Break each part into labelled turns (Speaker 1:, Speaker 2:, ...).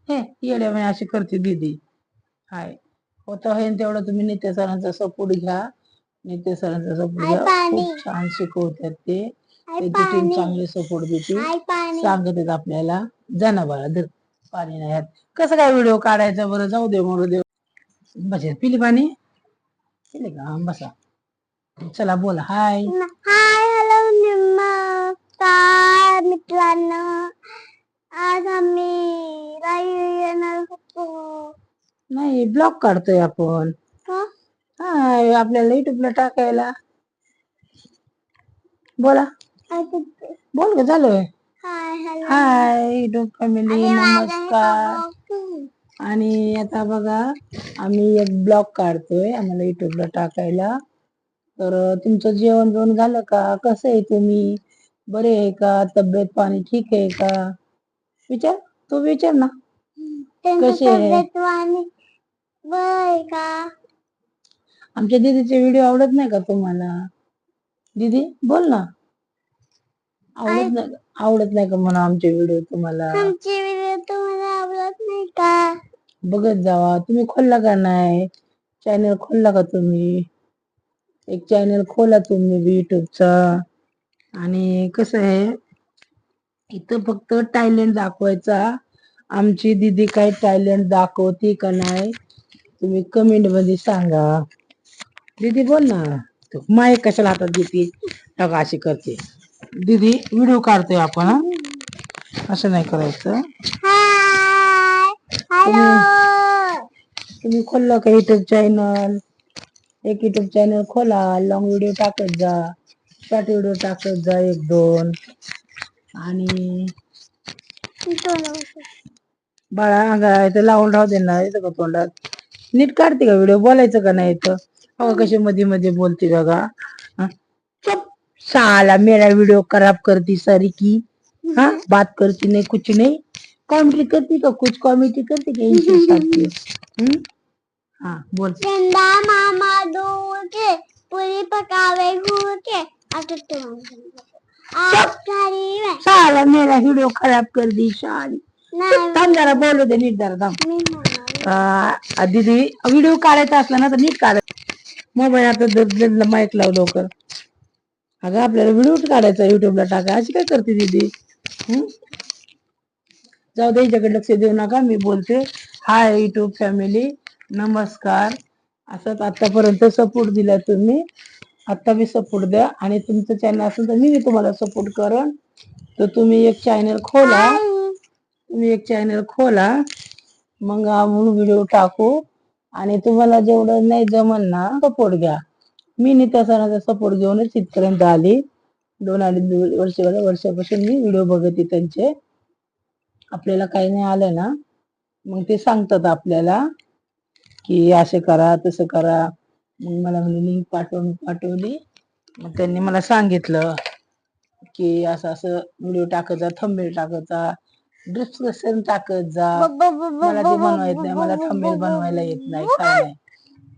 Speaker 1: हे येड्यावानी अशी करते दीदी. हाय होतं हे तेवढं तुम्ही नित्य सरांचा सपोर्ट घ्या. नित्य सरांचा सपोर्ट घ्या. खूप छान शिकवतात ते. त्यांची टीम चांगली सपोर्ट देते. सांगत आहेत आपल्याला. जा ना बाळा धर पाणी नाही कसं काय व्हिडिओ काढायचा बरं जाऊ दे मरू दे. बस पिली पाणी पिले का बसा. चला बोला हाय.
Speaker 2: हाय हॅलो नमस्कार मित्रांनो. आज आम्ही लाईव्ह येणार होतो.
Speaker 1: नाही ब्लॉग काढतोय आपण. हाय आपल्याला युट्यूबला टाकायला. बोला बोल ग झालं. हाय युट्यूब फॅमिली नमस्कार. आणि आता बघा आम्ही एक ब्लॉग काढतोय आम्हाला युट्यूबला टाकायला. तर तुमचं जेवण बिवण झालं का? कसं आहे तुम्ही? बरे आहे का? तब्येत पाणी ठीक आहे का? विचार तू विचार ना. कसे आहे? आमच्या दीदीचे व्हिडिओ आवडत नाही का तुम्हाला? दीदी बोल ना. आवडत नाही का म्हणा आमचे व्हिडिओ तुम्हाला?
Speaker 2: आवडत नाही का?
Speaker 1: बघत जावा. तुम्ही खोलला का नाही चॅनल? खोलला का तुम्ही? एक चॅनल खोला तुम्ही युट्यूबचा. आणि कसं आहे इथं फक्त टॅलेंट दाखवायचा. आमची दीदी काय टॅलेंट दाखवते का नाही तुम्ही कमेंट मध्ये सांगा. दीदी बोल ना. माईक कशाला हातात घेते बघा अशी करते. दीदी व्हिडिओ काढतोय आपण. असं नाही करायचं. तुम्ही खोलला का युट्यूब चॅनल? एक युट्यूब चॅनल खोला. लॉंग व्हिडिओ टाकत जा. शॉर्ट व्हिडिओ टाकत जा 1-2. आणि बाळा अंगा इथं लावून राहू दे ना. येतं का तोंडात? नीट काढते का व्हिडिओ? बोलायचं का नाही इथं? हो कशी मध्ये मध्ये बोलते बघा. चुप साला मेरा वीडियो खराब करती सारी की. हाँ बात करती नहीं कुछ नहीं. कॉमेडी करती का कुछ? कॉमेडी करती का इनके साथ? हाँ बोल.
Speaker 2: मामा दूर के पूरी पकावे घूर के
Speaker 1: साला मेरा व्हिडिओ खराब कर दी साली. थांब जरा बोलू दे नीट जरा थांब. दीदी व्हिडिओ काढायचा असला ना तर नीट काढ. मोबाईल आता माईक लाव लवकर. अगं आपल्याला व्हिडिओ काढायचा युट्यूबला टाका. अशी काय करते दीदी? जाऊ दे हिच्याकडे लक्ष देऊ नका. मी बोलते. हाय युट्यूब फॅमिली नमस्कार. असंच आतापर्यंत सपोर्ट दिला तुम्ही. आता बी सपोर्ट द्या. आणि तुमचं चॅनल असेल तर मी तुम्हाला सपोर्ट करण. तर तुम्ही एक चॅनल खोला. मग आपण व्हिडिओ टाकू. आणि तुम्हाला जेवढं नाही जमल ना सपोर्ट घ्या. मी नित्या सरांचा सपोर्ट घेऊनच इथपर्यंत आली. 2-2.5 वर्षापासून मी व्हिडिओ बघते त्यांचे. आपल्याला काही नाही आलं ना मग ते सांगतात आपल्याला की असं करा तसं करा. मग मला लिंक पाठवली. मग त्यांनी मला सांगितलं की असं असं व्हिडिओ टाकत जा. थंबनेल टाकत जा. डिस्क्रिप्शन टाकत जा. मला ते बनवायला येत नाही. मला थंबनेल बनवायला येत नाही. काय नाही.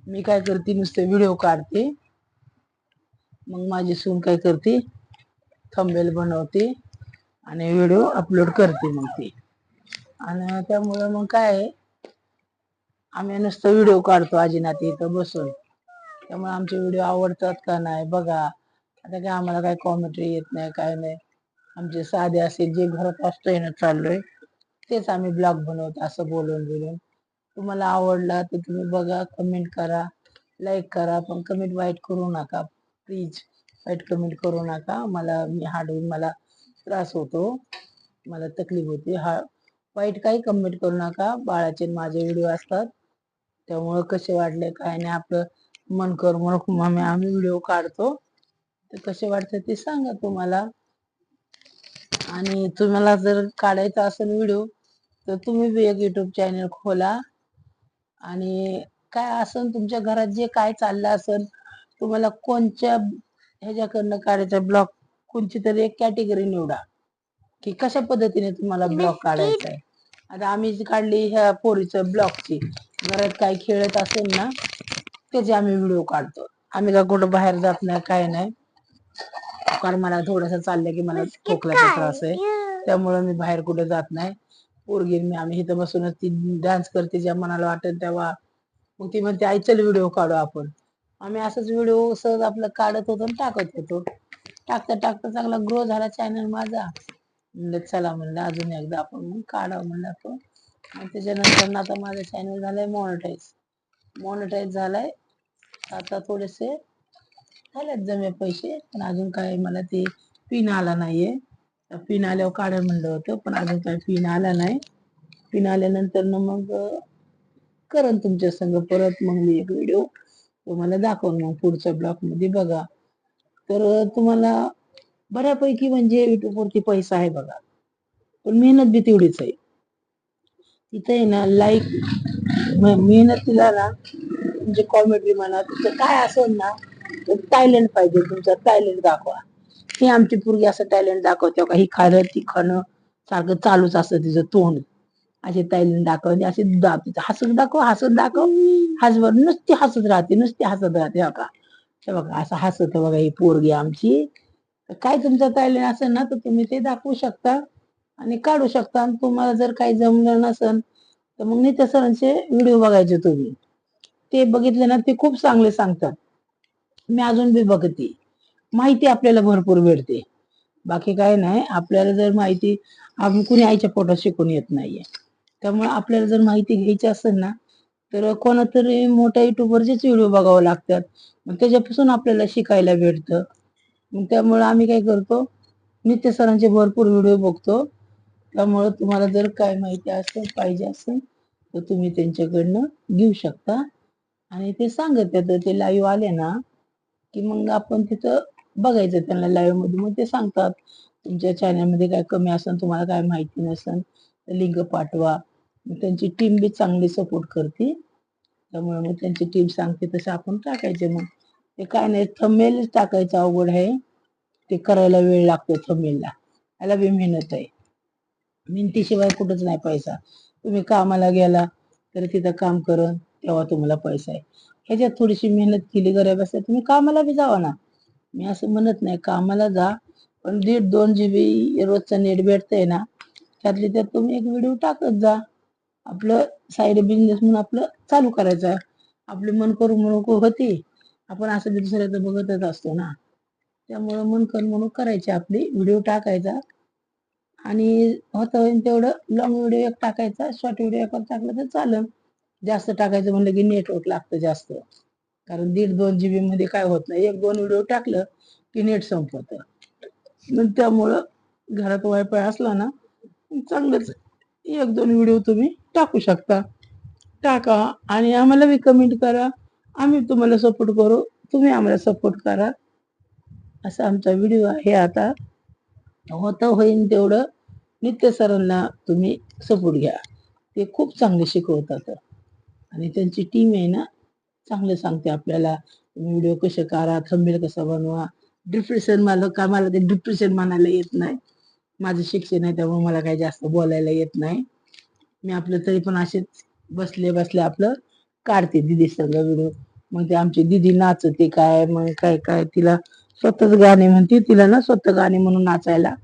Speaker 1: मी काय करते नुसते व्हिडिओ काढते. मग माझी सून काय करते थंबनेल बनवते आणि व्हिडिओ अपलोड करते मग ती. आणि त्यामुळं मग काय आम्ही नुसतं व्हिडिओ काढतो आजी नाती इथं बसून. त्यामुळे आमचे व्हिडिओ आवडतात का नाही बघा. आता काय आम्हाला काय कॉमेंट्री येत नाही काय नाही. आमचे साधे असे जे घरात असतोय ना चाललोय तेच आम्ही ब्लॉग बनवतो असं बोलून. तुम्हाला आवडला तर तुम्ही बघा. कमेंट करा. लाईक करा. पण कमेंट वाईट करू नका प्लीज. वाईट कमेंट करू नका. मी हाडून मला त्रास होतो. मला तकलीफ होती. वाईट काही कमेंट करू नका. बाळाचे माझे व्हिडिओ असतात त्यामुळं कसे वाटले काय नाही आपलं मन कर म्हणून आम्ही व्हिडिओ काढतो. तर कसे वाटते ते सांगा तुम्हाला. आणि तुम्हाला जर काढायचा असेल व्हिडिओ तर तुम्ही बी एक युट्यूब चॅनल खोला. आणि काय असेल तुमच्या घरात जे काय चाललं असेल तुम्हाला कोणत्या ह्याच्याकडनं काढायचा ब्लॉग कोणची तरी एक कॅटेगरी निवडा की कशा पद्धतीने तुम्हाला ब्लॉग काढायचा आहे. आता आम्ही जी काढली ह्या पोरीचं ब्लॉगची घरात काय खेळत असेल ना त्याचे आम्ही व्हिडिओ काढतो. आम्ही का कुठं बाहेर जात नाही काय नाही. कारण मला थोडंसं चाललं की मला खोकल्याचा त्रास आहे त्यामुळं मी बाहेर कुठे जात नाही. पोरगी आणि मी आम्ही इथं बसूनच ती डान्स करते ज्या मनाला वाटेल तेव्हा. मग ती म्हणते आई चल व्हिडिओ काढू आपण. आम्ही असंच व्हिडिओ सहज आपलं काढत होतो आणि टाकत होतो. टाकता टाकता चांगला ग्रो झाला चॅनल माझा. म्हणलं चला म्हणलं अजून एकदा आपण मग काढावं म्हणलं आपण. आणि त्याच्यानंतर ना आता माझं चॅनल झालंय मॉनिटाईज झालाय. आता थोडेसे झालेत जमे पैसे, पण अजून काय मला ते पिन आला नाहीये. पिन आल्यावर काढायला म्हणलं होतं, पण अजून काय पिन आला नाही. पिन आल्यानंतर ना मग करण तुमच्या संग परत मग मी एक व्हिडिओ तुम्हाला दाखवून मग पुढच्या ब्लॉग मध्ये बघा. तर तुम्हाला बऱ्यापैकी म्हणजे युट्यूब वरती पैसा आहे बघा, पण मेहनत बी तेवढीच आहे. तिथे आहे ना लाईक मेहनतीला ना म्हणजे कॉमेडी म्हणा तिथं काय असेल ना टॅलेंट पाहिजे, तुमचा टॅलेंट दाखवा. ही आमची पोरगी असं टॅलेंट दाखवते का, ही खाणं ती खाणं सारखं चालूच असतं तिचं तोंड. असे टॅलेंट दाखवते असे हसत दाखव हसवर नुसती हसत राहते हो का. हे बघा असं हसत बघा ही पोरगी आमची. तर काय तुमचा टॅलेंट असेल ना तर तुम्ही ते दाखवू शकता आणि काढू शकता. आणि तुम्हाला जर काही जमलं नसेल तर मग नित्या सरांचे व्हिडिओ बघायचे तुम्ही. ते बघितले ना ते खूप चांगले सांगतात. मी अजून बी बघते. माहिती आपल्याला भरपूर भेटते. बाकी काय नाही, आपल्याला जर माहिती कुणी आईच्या पोटात शिकून येत नाहीये. त्यामुळे आपल्याला जर माहिती घ्यायची असेल ना तर कोणातरी मोठ्या युट्यूबवरचेच व्हिडिओ बघावं लागतात. मग त्याच्यापासून आपल्याला शिकायला भेटतं. मग त्यामुळे आम्ही काय करतो, नित्य सरांचे भरपूर व्हिडिओ बघतो. त्यामुळे तुम्हाला जर काय माहिती असेल पाहिजे असेल तर तुम्ही त्यांच्याकडनं घेऊ शकता. आणि ते सांगत ते लाईव्ह आले ना की मग आपण तिथं बघायचं त्यांना लाईव्ह मध्ये. मग ते सांगतात तुमच्या चॅनलमध्ये काय कमी असेल, तुम्हाला काय माहिती नसेल तर लिंक पाठवा. मग त्यांची टीम बी चांगली सपोर्ट करते. त्यामुळे मग त्यांची टीम सांगते तसं आपण टाकायचे. मग ते काय नाही, थंबनेल टाकायचं अवघड आहे. ते करायला वेळ लागतो थंबनेलला, त्याला बी मेहनत आहे. मेहनतीशिवाय कुठंच नाही पैसा. तुम्ही कामाला गेला तर तिथं काम करून तेव्हा तुम्हाला पैसा आहे. ह्याच्यात थोडीशी मेहनत केली गरज तुम्ही कामाला बी जावा ना. मी असं म्हणत नाही कामाला जा, पण 1.5-2 GB रोजचं नेट भेटतंय ना, त्यातली त्यात तुम्ही एक व्हिडिओ टाकत जा. आपलं साईड बिझनेस म्हणून आपलं चालू करायचं. आपली मन करून म्हणून होती. आपण असं बी दुसऱ्याचं बघतच असतो ना. त्यामुळं मन करून म्हणून करायची आपली व्हिडिओ टाकायचा. आणि होतं होईल तेवढं लॉंग व्हिडिओ एक टाकायचा, शॉर्ट व्हिडिओ एक टाकलं तर चालेल. जास्त टाकायचं म्हणलं की नेटवर्क लागतं जास्त. कारण 1.5-2 GB मध्ये काय होत नाही, 1-2 व्हिडिओ टाकलं की नेट संपत. मग त्यामुळं घरात वायफाय असला ना चांगलंच 1-2 व्हिडिओ तुम्ही टाकू शकता. टाका आणि आम्हाला बी कमेंट करा. आम्ही तुम्हाला सपोर्ट करू, तुम्ही आम्हाला सपोर्ट करा. असा आमचा व्हिडिओ आहे. आता होतं होईन तेवढं नित्य सरांना तुम्ही सपोर्ट घ्या. ते खूप चांगले शिकवतात आणि त्यांची टीम आहे ना चांगलं सांगते आपल्याला व्हिडिओ कसे करा, थंबनेल कसा बनवा. मला ते डिप्रेशन म्हणायला येत नाही. माझं शिक्षण आहे त्यामुळे मला काही जास्त बोलायला येत नाही. मी आपलं तरी पण असेच बसले बसले आपलं काढते दीदी संग व्हिडिओ. मग ते आमची दीदी नाचते काय मग काय काय तिला स्वतःच गाणे म्हणते. तिला ना स्वतः गाणे म्हणून नाचायला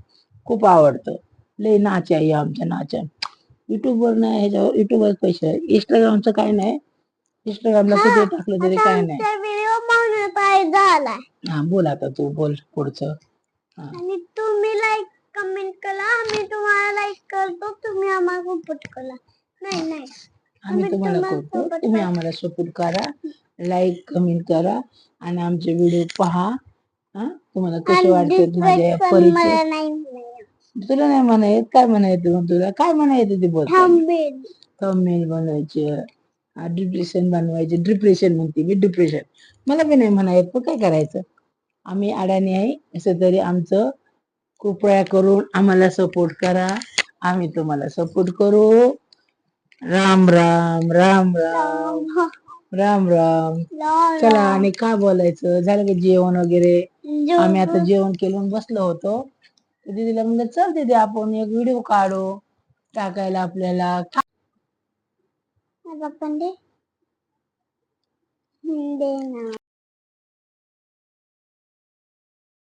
Speaker 1: खूप आवडतं. लय नाच आहे आमच्या नाचा. युट्यूबवर नाही, ह्याच्यावर युट्यूबवर पैसे आहे. इंस्टाग्रामचं काय नाही. इंस्टाग्रामला किती टाकलं तरी काय नाही.
Speaker 2: व्हिडिओ मॉनिटाईज झालाय.
Speaker 1: हा बोल आता तू बोल पुढचं. हा
Speaker 2: आणि तुम्ही लाईक कमेंट करा, आम्ही तुम्हाला लाईक करतो, तुम्ही आम्हाला सपोर्ट करा. नाही
Speaker 1: आम्ही तुम्हाला करतो, तुम्ही आम्हाला सपोर्ट करा. लाईक कमेंट करा आणि आमचे व्हिडिओ पहा. हा तुम्हाला कसे वाटतात माझ्या या परिचय. तुला नाही म्हणायत काय म्हणायचं, मग तुला काय म्हणायचं ते बोल. थंबनेल बनवायचे, डिप्रेशन बनवायचे. डिप्रेशन म्हणते मी, डिप्रेशन मला बी नाही म्हणायत पण काय करायचं. आम्ही अडाणी आहे असं तरी आमचं कृपया करून आम्हाला सपोर्ट करा. आम्ही तुम्हाला सपोर्ट करू. राम राम राम राम राम राम. चला आणि काय बोलायचं, झालं की जेवण वगैरे. आम्ही आता जेवण केलं बसलो होतो. दीदीला म्हणलं चल दीदी आपण एक व्हिडिओ काढू टाकायला आपल्याला.